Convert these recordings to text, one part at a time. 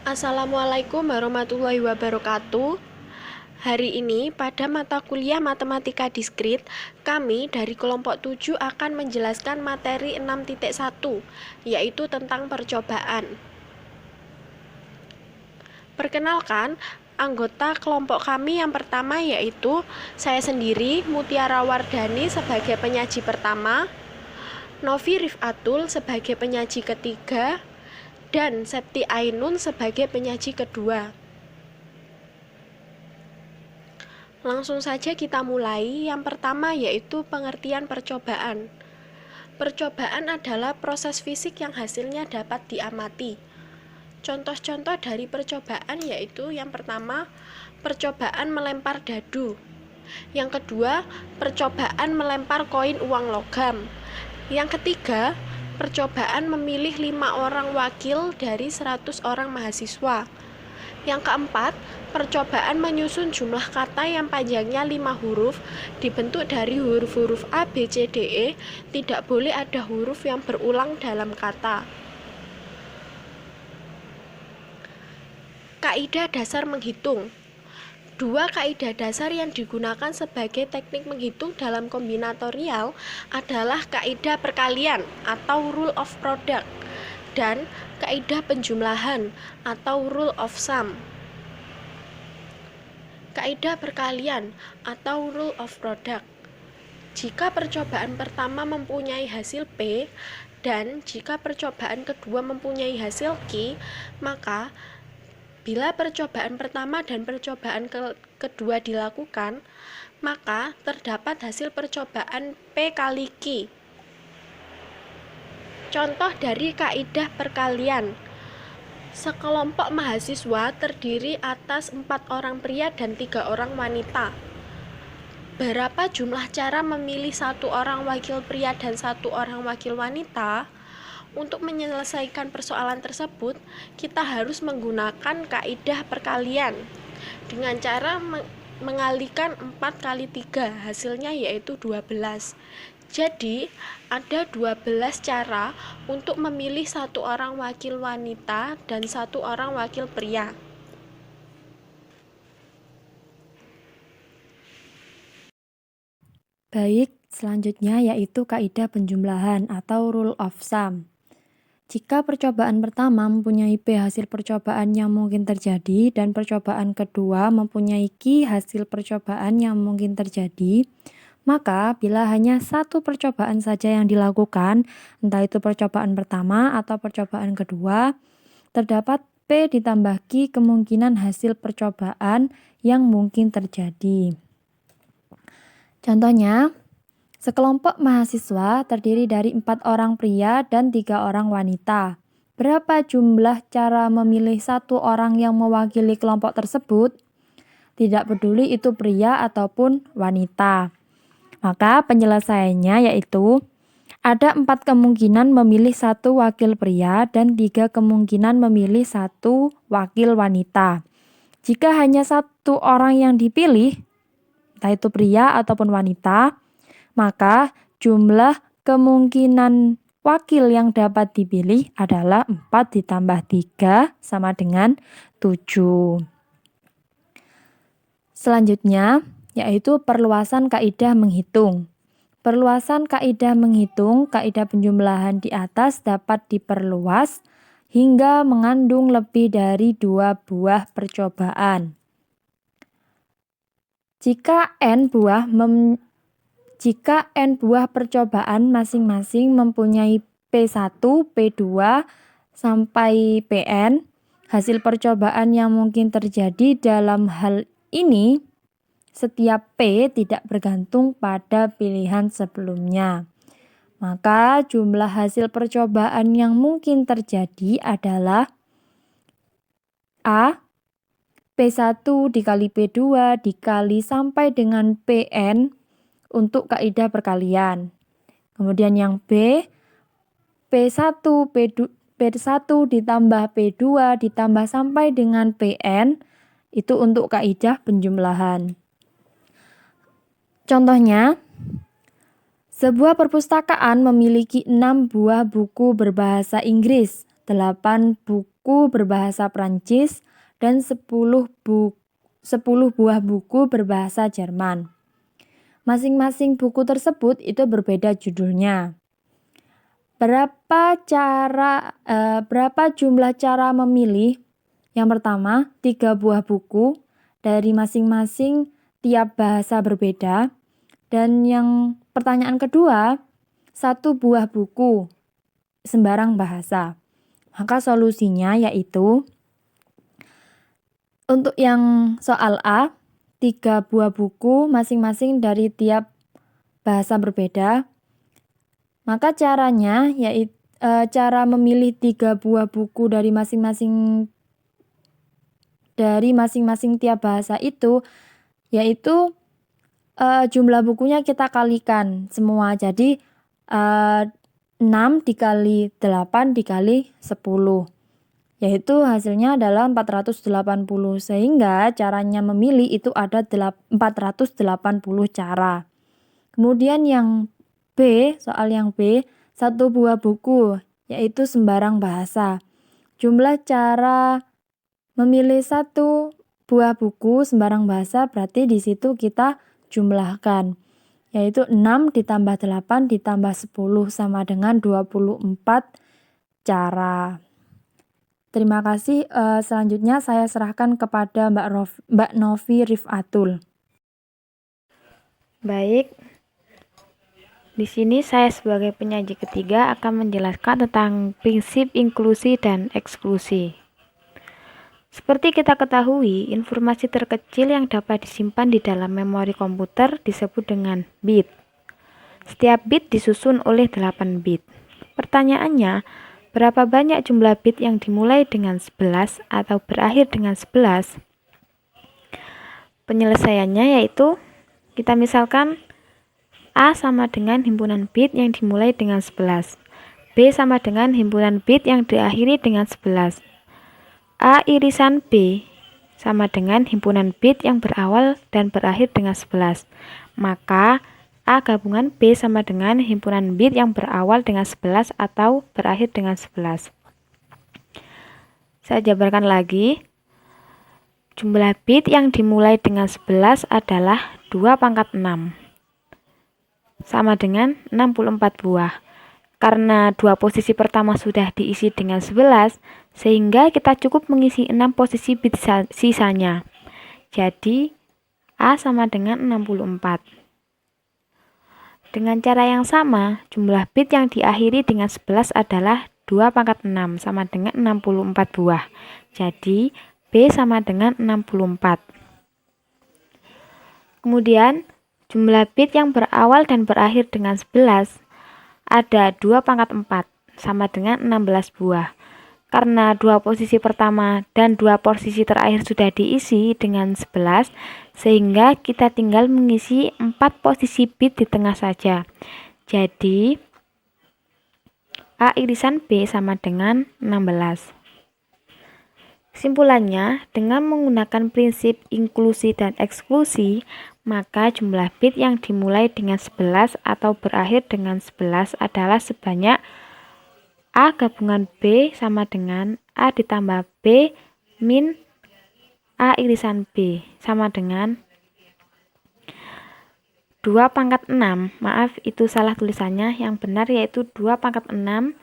Assalamualaikum warahmatullahi wabarakatuh. Hari ini pada mata kuliah Matematika Diskrit, kami dari kelompok 7 akan menjelaskan materi 6.1, yaitu tentang percobaan. Perkenalkan, anggota kelompok kami yang pertama yaitu saya sendiri, Mutiara Wardani sebagai penyaji pertama, Novi Rifatul sebagai penyaji ketiga, dan Septi Ainun sebagai penyaji kedua. Langsung saja kita mulai. Yang pertama yaitu pengertian percobaan. Percobaan adalah proses fisik yang hasilnya dapat diamati. Contoh-contoh dari percobaan yaitu yang pertama, percobaan melempar dadu. Yang kedua, percobaan melempar koin uang logam. Yang ketiga, percobaan memilih 5 orang wakil dari 100 orang mahasiswa. Yang keempat, percobaan menyusun jumlah kata yang panjangnya 5 huruf dibentuk dari huruf-huruf A, B, C, D, E. Tidak boleh ada huruf yang berulang dalam kata. Kaidah dasar menghitung. Dua kaidah dasar yang digunakan sebagai teknik menghitung dalam kombinatorial adalah kaidah perkalian atau rule of product dan kaidah penjumlahan atau rule of sum. Kaidah perkalian atau rule of product. Jika percobaan pertama mempunyai hasil P dan jika percobaan kedua mempunyai hasil Q, maka bila percobaan pertama dan percobaan kedua dilakukan, maka terdapat hasil percobaan P kali Q. Contoh dari kaidah perkalian. Sekelompok mahasiswa terdiri atas 4 orang pria dan 3 orang wanita. Berapa jumlah cara memilih 1 orang wakil pria dan 1 orang wakil wanita? Untuk menyelesaikan persoalan tersebut, kita harus menggunakan kaidah perkalian dengan cara mengalikan 4 kali 3, hasilnya yaitu 12. Jadi, ada 12 cara untuk memilih 1 orang wakil wanita dan 1 orang wakil pria. Baik, selanjutnya yaitu kaidah penjumlahan atau rule of sum. Jika percobaan pertama mempunyai P hasil percobaan yang mungkin terjadi dan percobaan kedua mempunyai Q hasil percobaan yang mungkin terjadi, maka bila hanya satu percobaan saja yang dilakukan, entah itu percobaan pertama atau percobaan kedua, terdapat P ditambah Q kemungkinan hasil percobaan yang mungkin terjadi. Contohnya, sekelompok mahasiswa terdiri dari 4 orang pria dan 3 orang wanita. Berapa jumlah cara memilih 1 orang yang mewakili kelompok tersebut? Tidak peduli itu pria ataupun wanita. Maka penyelesaiannya yaitu ada 4 kemungkinan memilih 1 wakil pria dan 3 kemungkinan memilih 1 wakil wanita. Jika hanya 1 orang yang dipilih, entah itu pria ataupun wanita, maka jumlah kemungkinan wakil yang dapat dipilih adalah 4 ditambah 3 sama dengan 7. Selanjutnya, yaitu perluasan kaidah menghitung. Perluasan kaidah menghitung, kaidah penjumlahan di atas dapat diperluas hingga mengandung lebih dari 2 buah percobaan. Jika n buah percobaan masing-masing mempunyai P1, P2, sampai Pn, hasil percobaan yang mungkin terjadi dalam hal ini, setiap P tidak bergantung pada pilihan sebelumnya. Maka jumlah hasil percobaan yang mungkin terjadi adalah A. P1 dikali P2 dikali sampai dengan Pn untuk kaidah perkalian. Kemudian yang B, P1 ditambah P2 ditambah sampai dengan Pn, itu untuk kaidah penjumlahan. Contohnya, sebuah perpustakaan memiliki 6 buah buku berbahasa Inggris 8 buku berbahasa Prancis, dan 10 buah buku berbahasa Jerman. Masing-masing buku tersebut itu berbeda judulnya. Berapa jumlah cara memilih? Yang pertama, 3 buah buku dari masing-masing tiap bahasa berbeda. Dan yang pertanyaan kedua, 1 buah buku sembarang bahasa. Maka solusinya yaitu untuk yang soal A, 3 buah buku masing-masing dari tiap bahasa berbeda. Maka caranya yaitu cara memilih 3 buah buku dari masing-masing tiap bahasa itu yaitu jumlah bukunya kita kalikan semua. Jadi 6 dikali 8 dikali 10. Yaitu hasilnya adalah 480. Sehingga caranya memilih itu ada 480 cara. Kemudian yang B, soal yang B, 1 buah buku, yaitu sembarang bahasa. Jumlah cara memilih 1 buah buku sembarang bahasa berarti di situ kita jumlahkan. Yaitu 6 ditambah 8 ditambah 10 sama dengan 24 cara. Terima kasih. Selanjutnya saya serahkan kepada Mbak Novi Rifatul. Baik, di sini saya sebagai penyaji ketiga akan menjelaskan tentang prinsip inklusi dan eksklusi. Seperti kita ketahui, informasi terkecil yang dapat disimpan di dalam memori komputer disebut dengan bit. Setiap bit disusun oleh 8 bit. Pertanyaannya, berapa banyak jumlah bit yang dimulai dengan 11 atau berakhir dengan 11? Penyelesaiannya yaitu, kita misalkan A sama dengan himpunan bit yang dimulai dengan 11. B sama dengan himpunan bit yang diakhiri dengan 11. A irisan B sama dengan himpunan bit yang berawal dan berakhir dengan 11. Maka A gabungan B sama dengan himpunan bit yang berawal dengan 11 atau berakhir dengan 11. Saya jabarkan lagi. Jumlah bit yang dimulai dengan 11 adalah 2 pangkat 6. Sama dengan 64 buah. Karena 2 posisi pertama sudah diisi dengan 11, sehingga kita cukup mengisi 6 posisi bit sisanya. Jadi, A sama dengan 64. Dengan cara yang sama, jumlah bit yang diakhiri dengan 11 adalah 2 pangkat 6 sama dengan 64 buah. Jadi, B sama dengan 64. Kemudian, jumlah bit yang berawal dan berakhir dengan 11 ada 2 pangkat 4 sama dengan 16 buah. Karena 2 posisi pertama dan 2 posisi terakhir sudah diisi dengan 11, sehingga kita tinggal mengisi 4 posisi bit di tengah saja. Jadi, A irisan B sama dengan 16. Kesimpulannya, dengan menggunakan prinsip inklusi dan eksklusi, maka jumlah bit yang dimulai dengan 11 atau berakhir dengan 11 adalah sebanyak A gabungan B sama dengan A ditambah B min A irisan B sama dengan 2 pangkat 6. Maaf, itu salah tulisannya. Yang benar yaitu 2 pangkat 6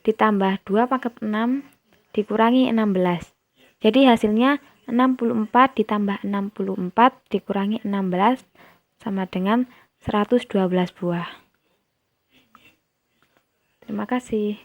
ditambah 2 pangkat 6 dikurangi 16. Jadi hasilnya 64 ditambah 64 dikurangi 16 sama dengan 112 buah. Terima kasih.